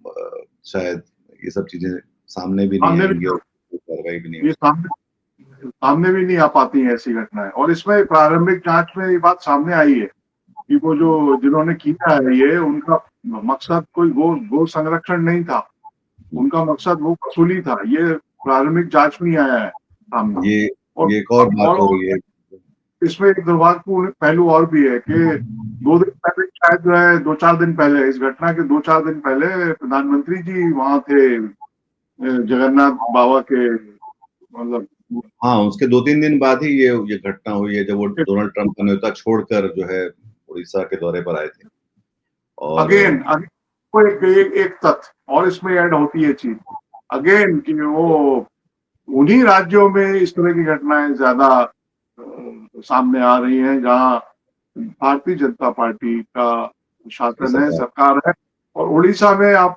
शायद ये सब चीज़ें सामने भी नहीं सामने भी आएँगी और कोई कार्रवाई भी नहीं ये होगी। सामने भी नहीं आ पाती हैं ऐसी घटनाएं। और इसमें प्रारंभिक जांच में ये बात सामने आई है कि वो जो जिन्होंने किया है ये उनका मकसद कोई गो संरक्षण नहीं था, उनका मकसद वो वसूली था। ये प्रारंभिक जांच में ही आया है सामने। ये और ये एक और बात हो रही है। इसमें एक दुर्भाग्यपूर्ण पहलू और भी है कि 2 दिन पहले, शायद जो है 2-4 दिन पहले, इस घटना के 2-4 दिन पहले प्रधानमंत्री जी वहां थे जगन्नाथ बाबा के, मतलब हाँ, उसके 2-3 दिन बाद ही ये घटना हुई है जब वो डोनाल्ड ट्रंप का न्योता छोड़कर जो है उड़ीसा के दौरे पर आए थे। और अगेन को एक तथ्य और इसमें ऐड होती है चीज अगेन कि वो उन्हीं राज्यों में इस तरह की घटनाएं ज्यादा सामने आ रही हैं जहां भारतीय जनता पार्टी का ये शासन है, सरकार सरकार है। और उड़ीसा में अब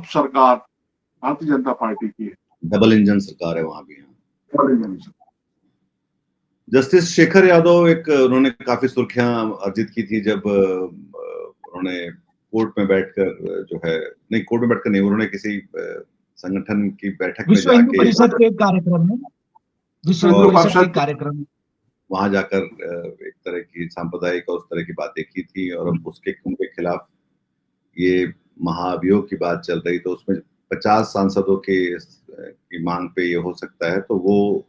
सरकार भारतीय जनता पार्टी की है। डबल इंजन सरकार है वहाँ भी। हाँ। बड़ी जनता। जस्टिस शेखर यादव एक उन्होंने काफी सुर्खियां अर्जित की थी जब उन्होंने कोर्ट में बैठकर जो है नहीं कोर्ट में बैठकर नहीं उन्होंने किसी संगठन की बैठक में विश्व हिंदू जाके परिषद के कार्यक्रम में, विश्व हिंदू और परिषद के कार्यक्रम में वहां जाकर एक तरह की सांप्रदायिक और उस तरह की बातें की थी और अब उसके उनके खिलाफ ये महाभियोग की बात चल रही, तो उसमें 50 सांसदों की मांग पे ये हो सकता है, तो वो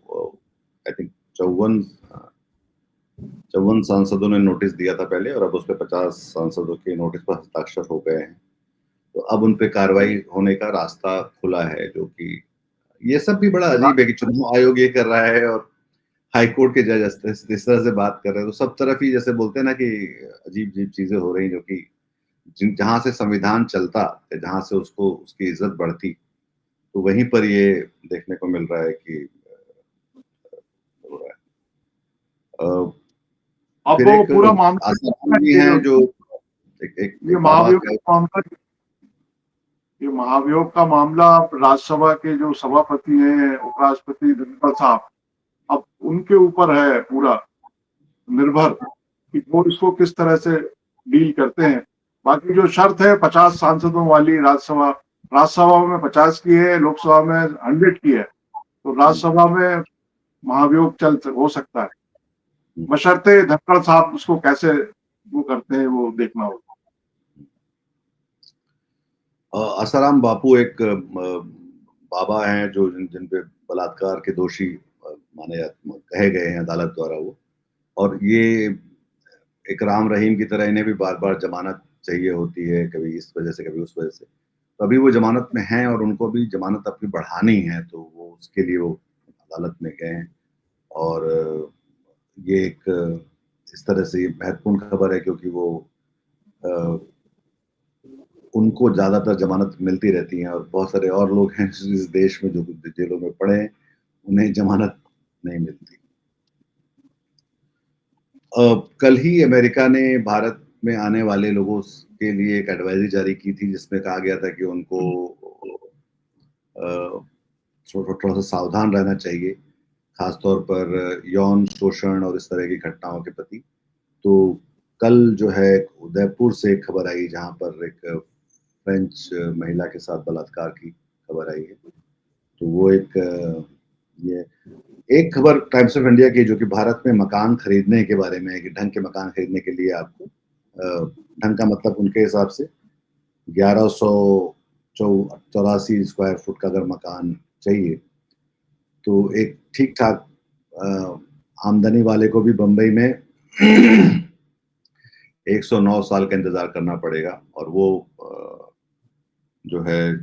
आई थिंक 54 सांसदों ने नोटिस दिया था पहले और अब उस पे 50 सांसदों के नोटिस पर हस्ताक्षर हो गए हैं, तो अब उन पे कार्रवाई होने का रास्ता खुला है, जो कि ये सब भी बड़ा अजीब है कि चुनाव आयोग ये कर रहा है और हाई कोर्ट के जज इस तरह से बात कर रहे हैं, तो सब तरफ ही जैसे बोलते हैं ना कि अजीब अजीब चीजें हो रही जो कि जहां से संविधान चलता जहां से उसको उसकी इज्जत बढ़ती, तो वहीं पर ये देखने को मिल रहा है कि हो रहा है। अब फिर वो एक पूरा मामला आसाराम भी हैं जो ये एक बाबा महाभियोग का। का मामला, ये महाभियोग का मामला राज्यसभा के जो सभापति हैं उपराष्ट्रपति धनखड़ साहब, अब उनके ऊपर है पूरा निर्भर कि वो इसको किस तरह से डील करते हैं। बाकी जो शर्त है 50 सांसदों वाली, राज्यसभा में 50 की है, लोकसभा में 100 की है, तो राज्यसभा में महाभियोग हो सकता है, बशर्ते धनखड़ साहब उसको कैसे वो करते हैं वो देखना होगा। आसाराम बापू एक बाबा हैं जो जिन पे बलात्कार के दोषी कहे गए हैं अदालत द्वारा वो, और ये एक राम रहीम की तरह इन्हें भी बार बार जमानत चाहिए होती है, कभी इस वजह से कभी उस वजह से, तो अभी वो जमानत में हैं और उनको भी जमानत अपनी बढ़ानी है, तो वो उसके लिए वो अदालत में गए हैं। और ये एक इस तरह से महत्वपूर्ण खबर है क्योंकि वो उनको ज्यादातर जमानत मिलती रहती है और बहुत सारे और लोग हैं इस देश में जो जेलों में पड़े हैं उन्हें जमानत नहीं मिलती। कल ही अमेरिका ने भारत में आने वाले लोगों के लिए एक एडवाइजरी जारी की थी जिसमें कहा गया था कि उनको थोड़ा सा सावधान रहना चाहिए, खासतौर पर यौन शोषण और इस तरह की घटनाओं के प्रति। तो कल जो है उदयपुर से एक खबर आई जहां पर एक फ्रेंच महिला के साथ बलात्कार की खबर आई है, तो वो एक ये एक खबर टाइम्स ऑफ इंडिया की जो कि भारत में मकान खरीदने के बारे में है कि ढंग के मकान खरीदने के लिए आपको ढंग का मतलब उनके हिसाब से 1184 स्क्वायर फुट का अगर मकान चाहिए तो एक ठीक ठाक आमदनी वाले को भी बंबई में 109 साल का इंतजार करना पड़ेगा, और वो जो है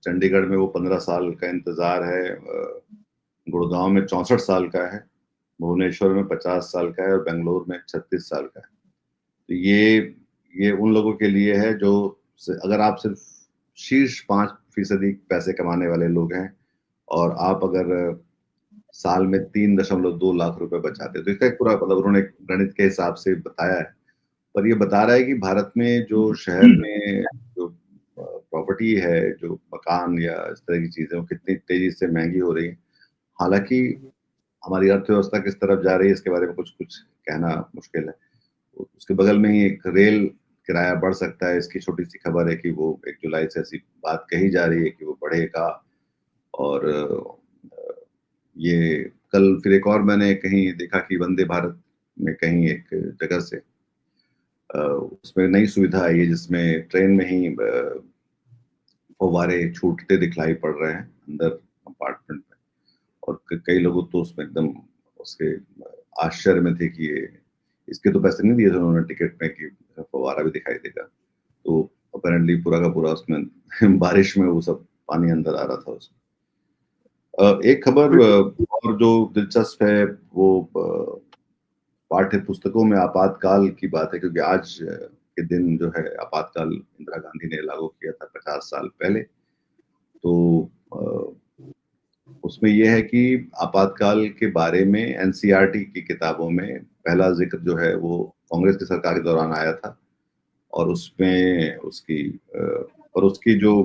चंडीगढ़ में वो 15 साल का इंतजार है, गुड़गांव में 64 साल का है, भुवनेश्वर में 50 साल का है और बेंगलोर में 36 साल का है। तो ये उन लोगों के लिए है जो अगर आप सिर्फ शीर्ष 5% पैसे कमाने वाले लोग हैं और आप अगर साल में 3.2 लाख रुपए बचाते, तो इसका एक पूरा मतलब उन्होंने गणित के हिसाब से बताया है। पर ये बता रहा है कि भारत में जो शहर में जो प्रॉपर्टी है, जो मकान या इस तरह की चीजें, वो कितनी तेजी से महंगी हो रही है। हालांकि हमारी अर्थव्यवस्था किस तरफ जा रही है इसके बारे में कुछ कहना मुश्किल है। उसके बगल में ही एक रेल किराया बढ़ सकता है, इसकी छोटी सी खबर है कि वो 1 जुलाई से ऐसी बात कही जा रही है कि वो बढ़ेगा। और ये कल फिर एक और मैंने कहीं देखा कि वंदे भारत में कहीं एक जगह से उसमें नई सुविधा आई है जिसमें ट्रेन में ही फव्वारे छूटते दिखलाई पड़ रहे हैं अंदर कंपार्टमेंट में, और कई लोग तो उसमें एकदम उसके आश्चर्य में थे कि ये इसके तो पैसे नहीं दिए थे उन्होंने टिकट में कि फव्वारा भी दिखाई देगा। तो अपेरेंटली पूरा का पूरा उसमें बारिश में वो सब पानी अंदर आ रहा था उसमें। एक खबर और जो दिलचस्प है वो पाठ्य पुस्तकों में आपातकाल की बात है, क्योंकि आज के दिन जो है आपातकाल इंदिरा गांधी ने लागू किया था 50 साल पहले। तो उसमें यह है कि आपातकाल के बारे में एनसीईआरटी की किताबों में पहला जिक्र जो है वो कांग्रेस की सरकार के दौरान आया था, और उसमें उसकी जो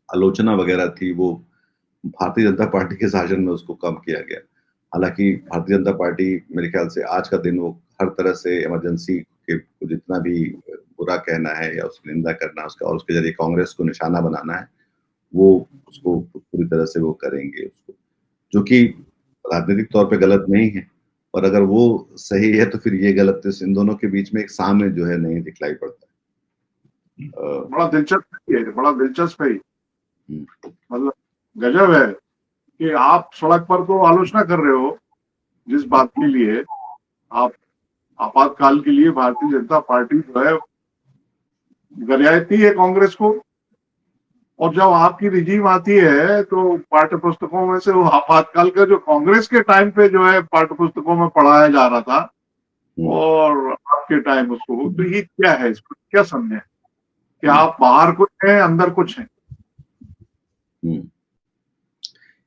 आलोचना वगैरह थी वो भारतीय जनता पार्टी के शासन में उसको कम किया गया। हालांकि भारतीय जनता पार्टी मेरे ख्याल से आज का दिन वो हर तरह से इमरजेंसी के जितना भी बुरा कहना है या उसकी निंदा करना उसका और उसके जरिए कांग्रेस को निशाना बनाना है, वो उसको पूरी तरह से वो करेंगे उसको, जो कि राजनीतिक तौर पे गलत नहीं है, और अगर वो सही है तो फिर ये गलत है। इन दोनों के बीच में एक सामने जो है नहीं दिखलाई पड़ता है। बड़ा दिलचस्प है। मतलब गजब है कि आप सड़क पर तो आलोचना कर रहे हो जिस बात के लिए, आप आपातकाल के लिए भारतीय जनता पार्टी जो है गरियाती है कांग्रेस को, और जब आपकी रिजीम आती है तो पाठ्य पुस्तकों में से वो आपातकाल का जो कांग्रेस के टाइम पे जो है पाठ्य पुस्तकों में पढ़ाया जा रहा था, और आपके टाइम उसको, तो ये क्या है, इसको क्या समझे कि आप बाहर कुछ हैं अंदर कुछ हैं।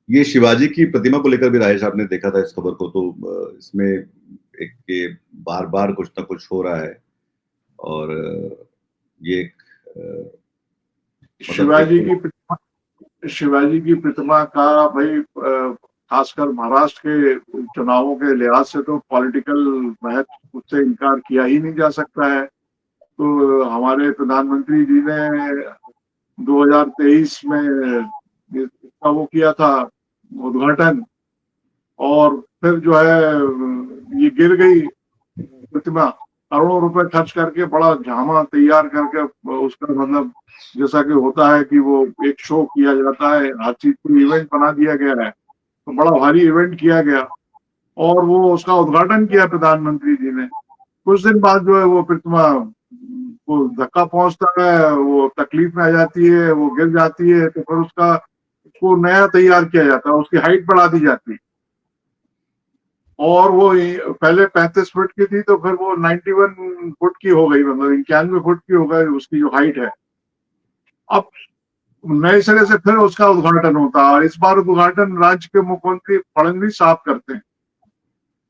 ये शिवाजी की प्रतिमा को लेकर भी राजेश आपने देखा था इस खबर को, तो इसमें एक बार बार कुछ ना कुछ हो रहा है, और ये शिवाजी की प्रतिमा का भाई खासकर महाराष्ट्र के चुनावों के लिहाज से तो पॉलिटिकल महत्व उससे इनकार किया ही नहीं जा सकता है। तो हमारे प्रधानमंत्री जी ने 2023 में इसका वो किया था उद्घाटन, और फिर जो है ये गिर गई प्रतिमा, करोड़ों रुपए खर्च करके बड़ा झामा तैयार करके उसका मतलब जैसा कि होता है कि वो एक शो किया जाता है, हर चीज को इवेंट बना दिया गया है, तो बड़ा भारी इवेंट किया गया और वो उसका उद्घाटन किया प्रधानमंत्री जी ने। कुछ दिन बाद जो है वो प्रतिमा को धक्का पहुंचता है, वो तकलीफ में आ जाती है, वो गिर जाती है, तो फिर उसको नया तैयार किया जाता है, उसकी हाइट बढ़ा दी जाती है, और वो पहले 35 फुट की थी तो फिर वो 91 फुट की हो गई, मतलब 91 फुट की हो गई उसकी जो हाइट है। अब नए सिरे से फिर उसका उद्घाटन होता है, और इस बार उद्घाटन राज्य के मुख्यमंत्री फडणवीस साहब करते हैं।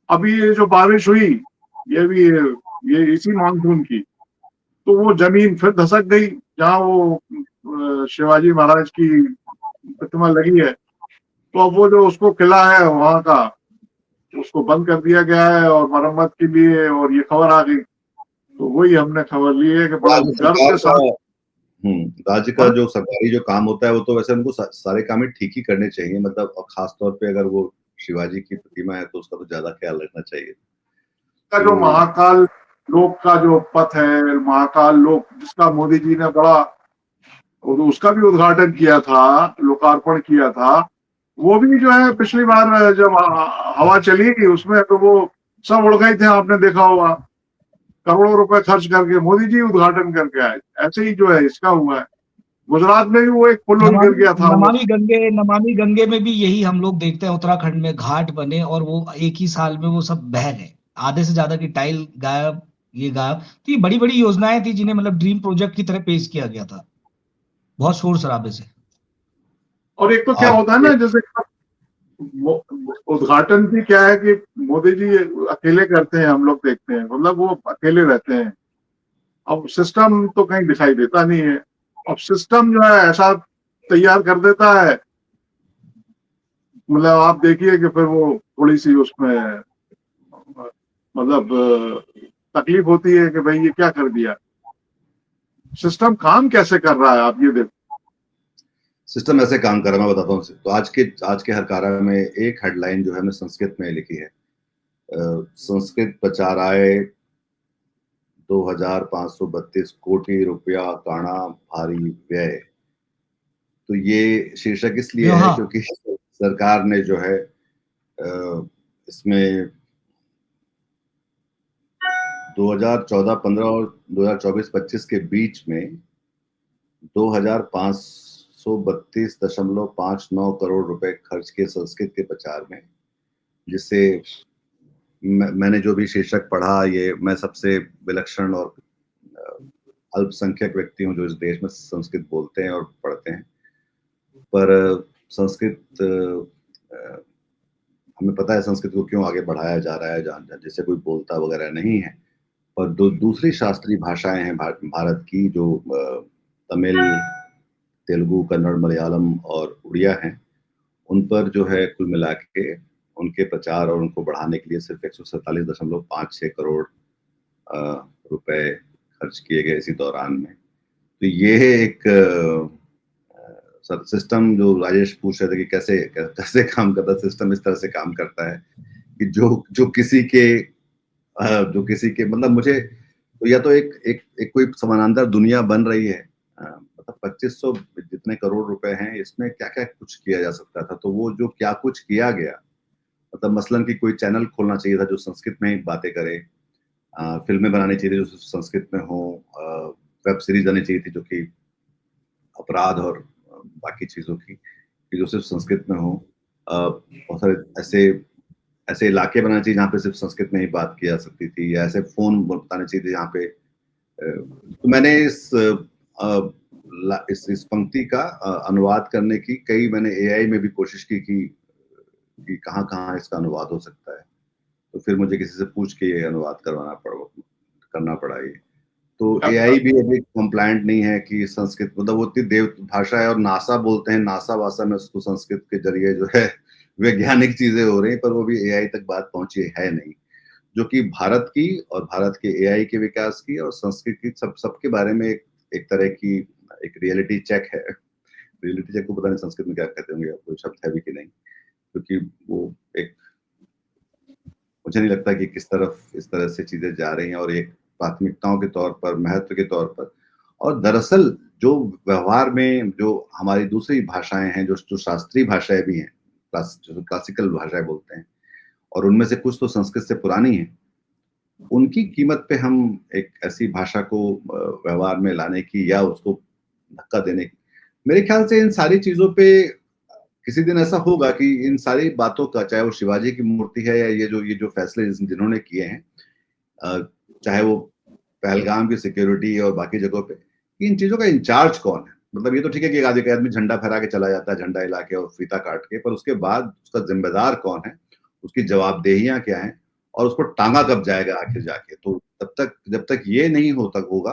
अभी ये जो बारिश हुई ये इसी मानसून की, तो वो जमीन फिर धसक गई जहां वो शिवाजी महाराज की प्रतिमा लगी है, तो अब वो जो उसको किला है वहां का उसको बंद कर दिया गया है और मरम्मत के लिए, और ये खबर आ गई, तो वही हमने खबर ली है कि बड़ा गर्व के साथ राज्य का जो सरकारी जो काम होता है वो तो वैसे उनको सारे काम ठीक ही करने चाहिए, मतलब और खास तौर पे अगर वो शिवाजी की प्रतिमा है तो उसका तो ज्यादा ख्याल रखना चाहिए। का जो महाकाल लोक का जो पथ है, महाकाल लोक, जिसका मोदी जी ने बड़ा उसका भी उद्घाटन किया था, लोकार्पण किया था, वो भी जो है पिछली बार जब हवा चली उसमें तो वो सब उड़ गए थे, आपने देखा होगा। करोड़ों रुपए खर्च करके मोदी जी उद्घाटन करके आए। ऐसे ही जो है इसका हुआ है, गुजरात में भी वो एक पुल गिर गया था। नमामि गंगे में भी यही हम लोग देखते हैं, उत्तराखंड में घाट बने और वो एक ही साल में वो सब बह गए, आधे से ज्यादा की टाइल गायब, ये गायब। तो ये बड़ी बड़ी योजनाएं थी जिन्हें मतलब ड्रीम प्रोजेक्ट की तरह पेश किया गया था, बहुत शोर शराबे से। और एक तो क्या आज होता है ना, जैसे उद्घाटन भी क्या है कि मोदी जी अकेले करते हैं, हम लोग देखते हैं, मतलब वो अकेले रहते हैं। अब सिस्टम तो कहीं दिखाई देता नहीं है। अब सिस्टम जो है ऐसा तैयार कर देता है, मतलब आप देखिए कि फिर वो थोड़ी सी उसमें मतलब तकलीफ होती है कि भाई ये क्या कर दिया। सिस्टम काम कैसे कर रहा है आप ये देखो। सिस्टम ऐसे काम कर रहा है, मैं बताता हूँ। तो आज के हरकारा में एक हेडलाइन जो है हमने संस्कृत में लिखी है, संस्कृत प्रचार आय 2532 कोटि रुपया काणा भारी व्यय। तो ये शीर्षक इसलिए है हाँ, क्योंकि सरकार ने जो है इसमें 2014-15 और 2024-25 के बीच में 2532.59 करोड़ रुपए खर्च किए संस्कृत के प्रचार में, जिससे मैंने जो भी शीर्षक पढ़ा, ये मैं सबसे विलक्षण और अल्पसंख्यक व्यक्ति हूँ जो इस देश में संस्कृत बोलते हैं और पढ़ते हैं। पर संस्कृत, हमें पता है संस्कृत को क्यों आगे बढ़ाया जा रहा है, जैसे कोई बोलता वगैरह नहीं है। और दूसरी शास्त्रीय भाषाएं हैं भारत की, जो तमिल, तेलुगु, कन्नड़, मलयालम और उड़िया हैं, उन पर जो है कुल मिला के उनके प्रचार और उनको बढ़ाने के लिए सिर्फ 147.56 करोड़ रुपए खर्च किए गए इसी दौरान में। तो ये एक सिस्टम जो राजेश पूछ रहे थे कि कैसे कैसे काम करता है सिस्टम, इस तरह से काम करता है कि जो किसी के मतलब मुझे तो या तो एक कोई समानांतर दुनिया बन रही है, मतलब 2500 जितने करोड़ रुपए हैं इसमें क्या क्या कुछ किया जा सकता था। तो वो जो क्या कुछ किया गया, मतलब मसलन कि कोई चैनल खोलना चाहिए था जो संस्कृत में ही बातें करे, फिल्में बनानी चाहिए थी जो संस्कृत में हो, वेब सीरीज आनी चाहिए थी जो कि अपराध और बाकी चीजों की जो सिर्फ संस्कृत में हो, बहुत सारे ऐसे इलाके बनाने चाहिए जहाँ पे सिर्फ संस्कृत में ही बात की जा सकती थी, या ऐसे फोन बताने चाहिए थे जहाँ पे तो मैंने इस पंक्ति का अनुवाद करने की मैंने एआई में भी कोशिश की कि कहाँ कहाँ इसका अनुवाद हो सकता है। तो फिर मुझे किसी से पूछ के ये अनुवाद करना पड़ा ये। तो एआई भी अभी कंप्लायंट नहीं है कि संस्कृत, मतलब वो इतनी देव भाषा है और नासा बोलते हैं, नासा वासा में उसको संस्कृत के जरिए जो है वैज्ञानिक चीजें हो रही हैं, पर वो भी एआई तक बात पहुंची है नहीं, जो कि भारत की और भारत के एआई के विकास की और संस्कृत की सबके बारे में एक तरह की एक रियलिटी चेक है। रियलिटी चेक को पता नहीं संस्कृत में क्या कहते होंगे, कोई शब्द है भी कि नहीं, क्योंकि वो एक, मुझे नहीं लगता कि किस तरफ इस तरह से चीजें जा रही हैं, और एक प्राथमिकताओं के तौर पर, महत्व के तौर पर। और दरअसल जो व्यवहार में जो हमारी दूसरी भाषाएं हैं, जो शास्त्रीय भाषाएं भी हैं, जो क्लासिकल भाषाएं बोलते हैं, और उनमें से कुछ तो संस्कृत से पुरानी है, उनकी कीमत पे हम एक ऐसी भाषा को व्यवहार में लाने की या उसको धक्का देने की, मेरे ख्याल से इन सारी चीजों पे किसी दिन ऐसा होगा कि इन सारी बातों का, चाहे वो शिवाजी की मूर्ति है या ये जो फैसले जिन्होंने किए हैं, चाहे वो पहलगाम की सिक्योरिटी और बाकी जगहों पे, इन चीजों का इंचार्ज कौन है। मतलब ये तो ठीक है कि एक आदमी झंडा फहरा के चला जाता है, झंडा हिला के और फीता काट के, पर उसके बाद उसका जिम्मेदार कौन है, उसकी जवाबदेहियां क्या है, और उसको टांगा कब जाएगा आखिर जाके। तो जब तक ये नहीं होगा,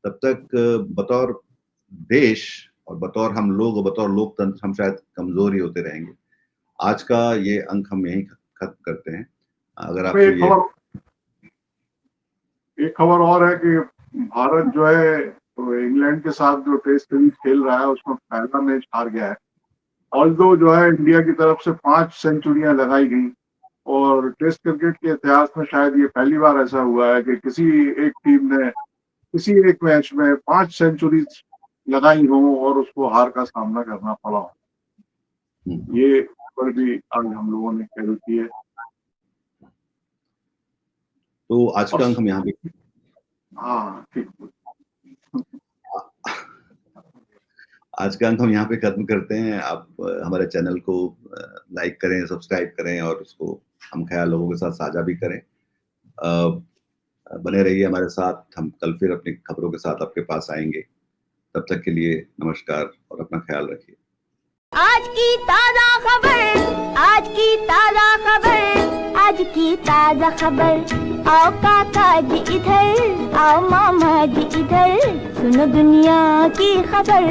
तब तक बतौर देश और बतौर हम लोग और बतौर लोकतंत्र हम शायद कमजोर ही होते रहेंगे। आज का ये अंक हम यहीं खत्म करते हैं। अगर आपको एक खबर और है कि भारत जो है तो इंग्लैंड के साथ जो टेस्ट सीरीज खेल रहा है उसमें पहला मैच हार गया है। ऑल्दो जो है इंडिया की तरफ से 5 सेंचुरियां लगाई गई, और टेस्ट क्रिकेट के इतिहास में शायद ये पहली बार ऐसा हुआ है कि किसी एक टीम ने किसी एक मैच में 5 सेंचुरी लगाई हो और उसको हार का सामना करना पड़ा हो। ये पर भी आज हम लोगों ने खेल की है। तो आज का अंक हम यहाँ पे हाँ ठीक, आज का अंक हम यहाँ पे खत्म करते हैं। आप हमारे चैनल को लाइक करें, सब्सक्राइब करें और उसको हम ख्याल लोगों के साथ साझा भी करें। बने रहिए हमारे साथ, हम कल फिर अपनी खबरों के साथ आपके पास आएंगे। तब तक के लिए नमस्कार और अपना ख्याल रखिए। आज की ताजा खबर, आज की ताजा खबर, आज की ताजा खबर। आओ काका जी इधर, आओ मामा जी इधर, सुनो दुनिया की खबर।